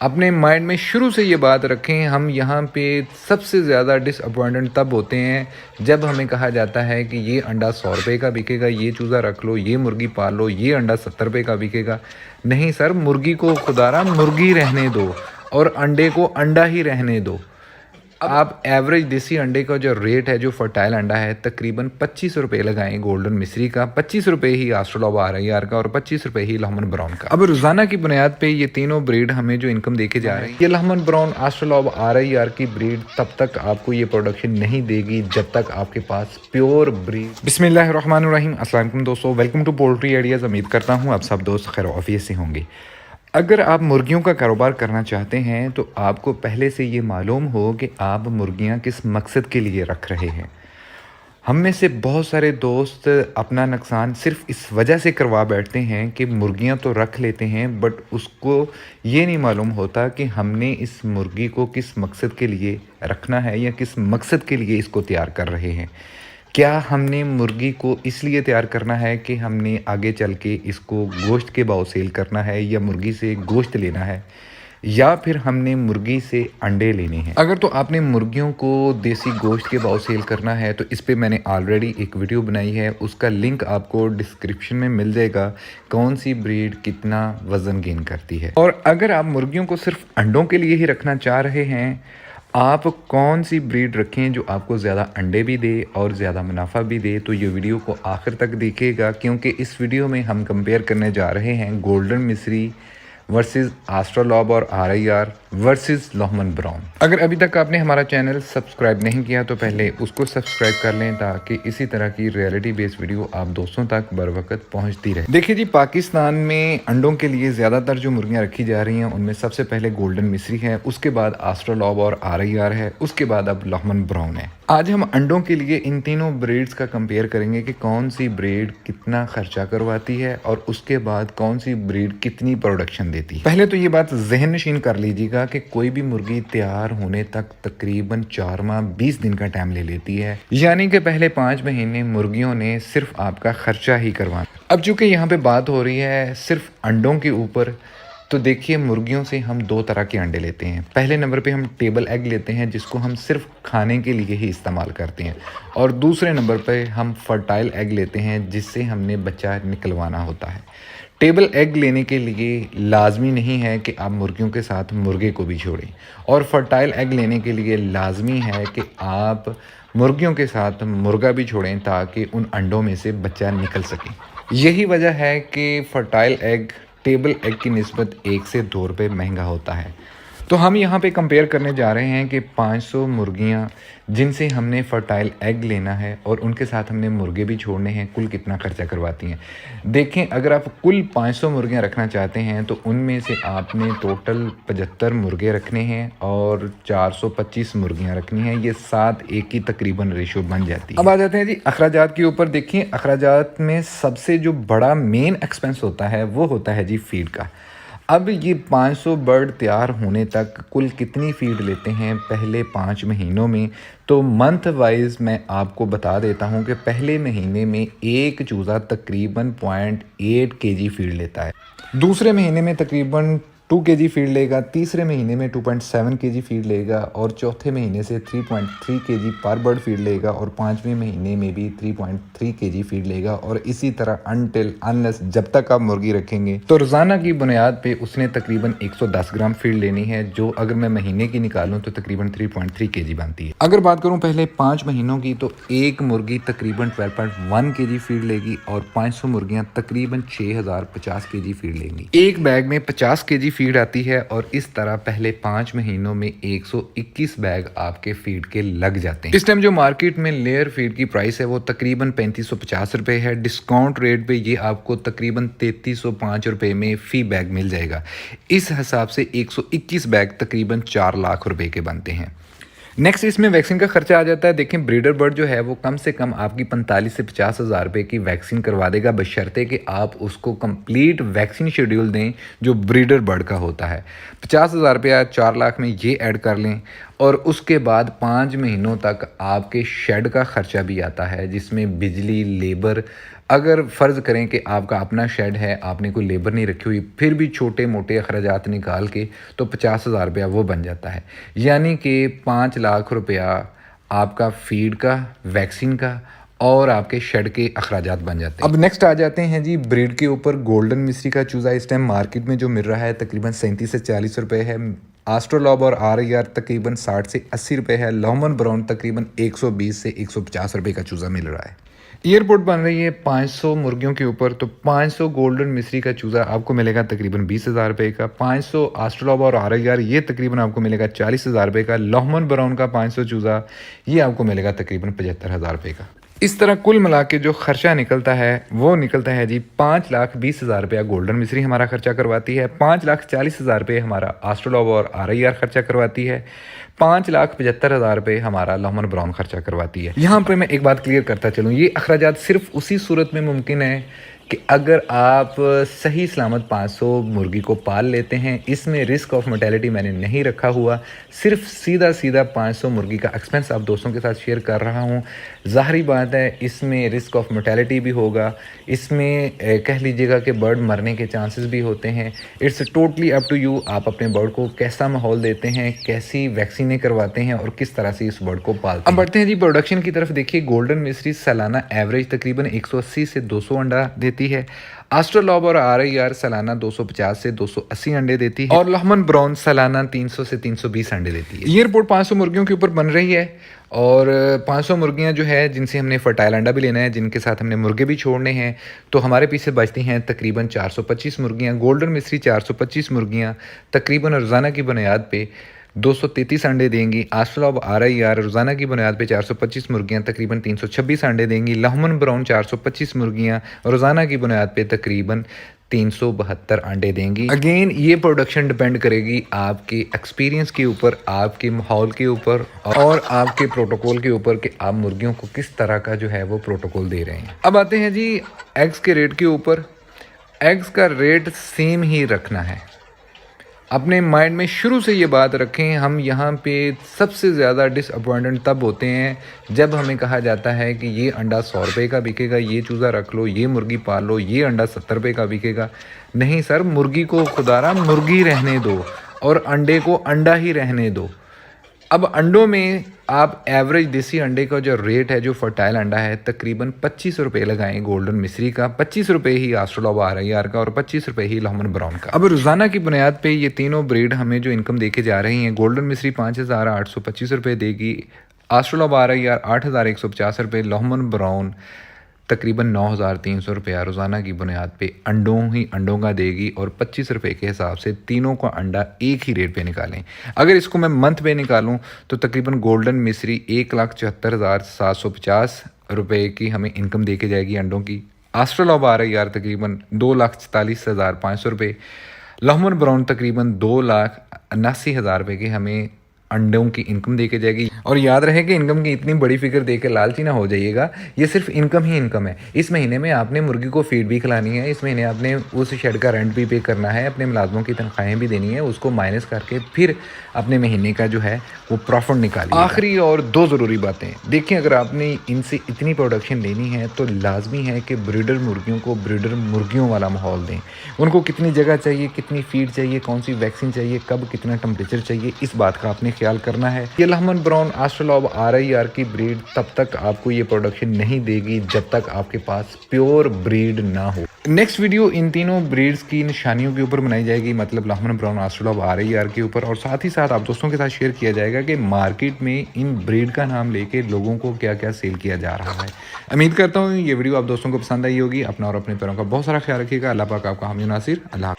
अपने माइंड में शुरू से ये बात रखें, हम यहाँ पे सबसे ज़्यादा डिसअपॉइंटेड तब होते हैं जब हमें कहा जाता है कि ये अंडा 100 रुपये का बिकेगा, ये चूज़ा रख लो, ये मुर्गी पाल लो, ये अंडा 70 रुपये का बिकेगा। नहीं सर, मुर्गी को खुदारा मुर्गी रहने दो और अंडे को अंडा ही रहने दो। आप एवरेज देसी अंडे का जो रेट है, जो फर्टाइल अंडा है, तकरीबन 25 रुपये लगाएं गोल्डन मिस्री का, 25 रुपये ही आस्ट्रेलोब RIR का और 25 रुपये ही लहमन ब्राउन का। अब रोज़ाना की बुनियाद पे ये तीनों ब्रीड हमें जो इनकम देके जा रही है, ये लहमन ब्राउन आस्ट्रेलोब RIR की ब्रीड तब तक आपको ये प्रोडक्शन नहीं देगी जब तक आपके पास प्योर ब्रीड। बिस्मिल्लाहिर्रहमानिर्रहीम। अस्सलाम वालेकुम दोस्तों, वेलकम टू पोल्ट्री आइडियाज़। उम्मीद करता हूँ आप सब दोस्त खैर ऑफिस से होंगे। अगर आप मुर्गियों का कारोबार करना चाहते हैं तो आपको पहले से ये मालूम हो कि आप मुर्गियां किस मकसद के लिए रख रहे हैं। हम में से बहुत सारे दोस्त अपना नुकसान सिर्फ इस वजह से करवा बैठते हैं कि मुर्गियां तो रख लेते हैं, बट उसको ये नहीं मालूम होता कि हमने इस मुर्गी को किस मकसद के लिए रखना है या किस मकसद के लिए इसको तैयार कर रहे हैं। क्या हमने मुर्गी को इसलिए तैयार करना है कि हमने आगे चल के इसको गोश्त के भाव सेल करना है, या मुर्गी से गोश्त लेना है, या फिर हमने मुर्गी से अंडे लेने हैं। अगर तो आपने मुर्गियों को देसी गोश्त के भाव सेल करना है तो इस पे मैंने ऑलरेडी एक वीडियो बनाई है, उसका लिंक आपको डिस्क्रिप्शन में मिल जाएगा, कौन सी ब्रीड कितना वज़न गेन करती है। और अगर आप मुर्गियों को सिर्फ अंडों के लिए ही रखना चाह रहे हैं, आप कौन सी ब्रीड रखें जो आपको ज़्यादा अंडे भी दे और ज़्यादा मुनाफा भी दे, तो ये वीडियो को आखिर तक देखिएगा, क्योंकि इस वीडियो में हम कंपेयर करने जा रहे हैं गोल्डन मिस्री वर्सेस आस्ट्रेलोब और RIR वर्सेस लहमन ब्राउन। अगर अभी तक आपने हमारा चैनल सब्सक्राइब नहीं किया तो पहले उसको सब्सक्राइब कर लें, ताकि इसी तरह की रियलिटी बेस्ड वीडियो आप दोस्तों तक बर वक्त पहुँचती रहे। देखिए जी, पाकिस्तान में अंडों के लिए ज़्यादातर जो मुर्गियाँ रखी जा रही हैं उनमें सबसे पहले गोल्डन मिस्री है, उसके बाद आस्ट्रेलोब और RIR है, उसके बाद अब लहमन ब्राउन है। आज हम अंडों के लिए इन तीनों ब्रीड्स का कंपेयर करेंगे कि कौन सी ब्रीड कितना खर्चा करवाती है और उसके बाद कौन सी ब्रीड कितनी प्रोडक्शन देती है। पहले तो ये बात जहन नशीन कर लीजिएगा कि कोई भी मुर्गी तैयार होने तक तकरीबन 4 माह 20 दिन का टाइम ले लेती है, यानी कि पहले 5 महीने मुर्गियों ने सिर्फ आपका खर्चा ही करवाना। अब चूंकि यहाँ पे बात हो रही है सिर्फ अंडों के ऊपर, तो देखिए मुर्गियों से हम 2 तरह के अंडे लेते हैं। पहले नंबर पे हम टेबल एग लेते हैं, जिसको हम सिर्फ खाने के लिए ही इस्तेमाल करते हैं, और दूसरे नंबर पे हम फर्टाइल एग लेते हैं, जिससे हमने बच्चा निकलवाना होता है। टेबल एग लेने के लिए लाजमी नहीं है कि आप मुर्गियों के साथ मुर्गे को भी छोड़ें, और फर्टाइल एग लेने के लिए लाजमी है कि आप मुर्गियों के साथ मुर्गा भी छोड़ें, ताकि उन अंडों में से बच्चा निकल सके। यही वजह है कि फर्टाइल एग टेबल एग की निस्बत 1 से 2 रुपये महंगा होता है। तो हम यहाँ पे कंपेयर करने जा रहे हैं कि 500 मुर्गियाँ जिनसे हमने फर्टाइल एग लेना है और उनके साथ हमने मुर्गे भी छोड़ने हैं, कुल कितना खर्चा करवाती हैं। देखें, अगर आप कुल 500 मुर्गियाँ रखना चाहते हैं तो उनमें से आपने टोटल 75 मुर्गे रखने हैं और 425 मुर्गियाँ रखनी हैं। ये 7:1 की तकरीबन रेशो बन जाती है। अब आ जाते हैं जी अखराजात के ऊपर। देखिए, अखराजात में सबसे जो बड़ा मेन एक्सपेंस होता है वो होता है जी फीड का। अब ये 500 बर्ड तैयार होने तक कुल कितनी फीड लेते हैं पहले 5 महीनों में, तो मंथ वाइज मैं आपको बता देता हूँ कि पहले महीने में एक चूज़ा तकरीबन 0.8 kg फीड लेता है, दूसरे महीने में तकरीबन 2 kg फीड लेगा, तीसरे महीने में 2.7 kg फीड लेगा, और चौथे महीने से 3.3 kg पर बर्ड फीड लेगा, और 5वें महीने में भी 3.3 kg फीड लेगा, और इसी तरह अनटिल अनलेस जब तक आप मुर्गी रखेंगे। तो रोज़ाना की बुनियाद पे उसने तकरीबन 110 ग्राम फीड लेनी है, जो अगर मैं महीने की निकालूँ तो तकरीबन 3.3 kg बनती है। अगर बात करूँ पहले 5 महीनों की, तो एक मुर्गी तकरीबन 12.1 kg फीड लेगी, और 500 मुर्गियाँ तकरीबन 6050 kg फीड लेंगी। एक बैग में 50 kg फीड आती है, और इस तरह पहले 5 महीनों में 121 बैग आपके फीड के लग जाते हैं। इस टाइम जो मार्केट में लेयर फीड की प्राइस है वो तकरीबन 3550 रुपये है। डिस्काउंट रेट पे ये आपको तकरीबन 3305 रुपये में फी बैग मिल जाएगा। इस हिसाब से 121 बैग तकरीबन 4 लाख रुपए के बनते हैं। नेक्स्ट इसमें वैक्सीन का खर्चा आ जाता है। देखें, ब्रीडर बर्ड जो है वो कम से कम आपकी 45 से 50 हज़ार रुपये की वैक्सीन करवा देगा, बशर्ते कि आप उसको कंप्लीट वैक्सीन शेड्यूल दें जो ब्रीडर बर्ड का होता है। 50 हज़ार रुपया 4 लाख में ये ऐड कर लें, और उसके बाद 5 महीनों तक आपके शेड का खर्चा भी आता है, जिसमें बिजली, लेबर, अगर फ़र्ज़ करें कि आपका अपना शेड है, आपने कोई लेबर नहीं रखी हुई, फिर भी छोटे-मोटे अखराजात निकाल के तो 50,000 रुपया वो बन जाता है। यानी कि 5 लाख रुपया आपका फ़ीड का, वैक्सीन का और आपके शेड के अखराजात बन जाते हैं। अब नेक्स्ट आ जाते हैं जी ब्रीड के ऊपर। गोल्डन मिस्री का चूज़ा इस टाइम मार्केट में जो मिल रहा है तकरीबन 37 से 40 रुपए है। आस्ट्रोलॉब और RIR तकरीबन 60 से 80 रुपए है। लॉमन ब्राउन तकरीबन 120 से 150 रुपए का चूज़ा मिल रहा है। एयरपोर्ट बन रही है 500 मुर्गियों के ऊपर, तो 500 गोल्डन मिस्री का चूज़ा आपको मिलेगा तकरीबन 20,000 रुपये का। 500 आस्ट्रोलॉब और RIR ये तकरीबन आपको मिलेगा 40,000 रुपये का। लॉहमन ब्राउन का 500 चूज़ा ये आपको मिलेगा तकरीबन 75,000 रुपये का। इस तरह कुल मिला के जो खर्चा निकलता है वो निकलता है जी 5,20,000 रुपया गोल्डन मिस्री हमारा खर्चा करवाती है। 5,40,000 रुपये हमारा आस्ट्रोलॉब और RIR खर्चा करवाती है। 5,75,000 रुपये हमारा लॉहमन ब्राउन खर्चा करवाती है। यहाँ पे मैं एक बात क्लियर करता चलूँ, ये अखराजात सिर्फ उसी सूरत में मुमकिन है कि अगर आप सही सलामत 500 मुर्गी को पाल लेते हैं। इसमें रिस्क ऑफ मोर्टेलिटी मैंने नहीं रखा हुआ, सिर्फ सीधा 500 मुर्गी का एक्सपेंस आप दोस्तों के साथ शेयर कर रहा हूँ। ज़ाहरी बात है इसमें रिस्क ऑफ मोर्टेलिटी भी होगा, इसमें कह लीजिएगा कि बर्ड मरने के चांसेस भी होते हैं। It's totally up to you, आप अपने बर्ड को कैसा माहौल देते हैं, कैसी वैक्सीनें करवाते हैं और किस तरह से इस बर्ड को पालते हैं। अब बढ़ते हैं जी प्रोडक्शन की तरफ। देखिए गोल्डन मिस्री सालाना एवरेज तकरीबन 180 से 200 अंडा देती है। आस्ट्रोलॉब और RIR सालाना 250 से 280 अंडे देती है और लॉहमन ब्राउन सालाना 300 से 320 अंडे देती है। ये रिपोर्ट 500 मुर्गियों के ऊपर बन रही है और 500 मुर्गियां जो है जिनसे हमने फर्टाइल अंडा भी लेना है, जिनके साथ हमने मुर्गे भी छोड़ने हैं, तो हमारे पीछे बचती हैं तकरीबन 425 मुर्गियां। गोल्डन मिस्री 425 मुर्गियां तकरीबन रोज़ाना की बुनियाद पे 233 अंडे देंगी। आस्ट्रोलॉब RIR रोज़ाना की बुनियाद पे 425 मुर्गियां तकरीबन 326 अंडे देंगी। लॉहमन ब्राउन 425 मुर्गियां रोज़ाना की बुनियाद पे तकरीबन 372 अंडे देंगी। अगेन ये प्रोडक्शन डिपेंड करेगी आपके एक्सपीरियंस के ऊपर, आपके माहौल के ऊपर और आपके प्रोटोकॉल के ऊपर कि आप मुर्गियों को किस तरह का जो है वो प्रोटोकॉल दे रहे हैं। अब आते हैं जी एग्स के रेट के ऊपर। एग्स का रेट सेम ही रखना है। अपने माइंड में शुरू से ये बात रखें, हम यहाँ पे सबसे ज़्यादा डिसअपॉइंटेड तब होते हैं जब हमें कहा जाता है कि ये अंडा 100 रुपये का बिकेगा, ये चूज़ा रख लो, ये मुर्गी पाल लो, ये अंडा 70 रुपये का बिकेगा। नहीं सर, मुर्गी को खुदारा मुर्गी रहने दो और अंडे को अंडा ही रहने दो। अब अंडों में आप एवरेज देसी अंडे का जो रेट है, जो फर्टाइल अंडा है, तकरीबन 25 रुपये लगाएं गोल्डन मिस्री का, 25 रुपये ही आस्ट्रोलॉब RIR का और 25 रुपये ही लॉहमन ब्राउन का। अब रोज़ाना की बुनियाद पे ये तीनों ब्रीड हमें जो इनकम देके जा रही हैं, गोल्डन मिस्री 5,825 रुपये देगी, आस्ट्रोलॉब RIR 8,150 रुपये, लॉहमन ब्राउन तकरीबन 9,300 रुपया रोज़ाना की बुनियाद पे अंडों का देगी और 25 रुपये के हिसाब से तीनों का अंडा एक ही रेट पे निकालें। अगर इसको मैं मंथ पे निकालूं तो तकरीबन गोल्डन मिस्री 1,74,750 रुपये की हमें इनकम दे के जाएगी अंडों की। आस्ट्रोलॉब RIR तकरीबन 2,44,500 रुपये, लॉहमन ब्राउन तकरीबन 2,79,000 रुपये की हमें अंडों की इनकम दे के जाएगी। और याद रहे कि इनकम की इतनी बड़ी फिगर दे के लालची ना हो जाइएगा, ये सिर्फ इनकम ही इनकम है। इस महीने में आपने मुर्गी को फीड भी खिलानी है, इस महीने आपने उस शेड का रेंट भी पे करना है, अपने मुलाजमों की तनख्वाहें भी देनी है, उसको माइनस करके फिर अपने महीने का जो है वो प्रॉफिट निकालिए। आखिरी और दो ज़रूरी बातें देखिए, अगर आपने इनसे इतनी प्रोडक्शन लेनी है तो लाजमी है कि ब्रीडर मुर्गियों को ब्रीडर मुर्गियों वाला माहौल दें। उनको कितनी जगह चाहिए, कितनी फीड चाहिए, कौन सी वैक्सीन चाहिए, कब कितना टेम्परेचर चाहिए, इस बात का आपने ख्याल करना है। ये लॉहमन ब्राउन आस्ट्रोलॉब RIR की ब्रीड तब तक आपको ये प्रोडक्शन नहीं देगी जब तक आपके पास प्योर ब्रीड ना हो। नेक्स्ट वीडियो इन तीनों ब्रीड्स की निशानियों के ऊपर बनाई जाएगी, मतलब लॉहमन ब्राउन आस्ट्रोलॉब RIR के ऊपर, और साथ ही साथ आप दोस्तों के साथ शेयर किया जाएगा कि मार्केट में इन ब्रीड का नाम लेके लोगों को क्या क्या सेल किया जा रहा है। उम्मीद करता हूँ ये वीडियो आप दोस्तों को पसंद आई होगी। अपना और अपने पैरों का बहुत सारा ख्याल रखिएगा। अल्लाह पाक आपका हामी नासिर। अल्लाह।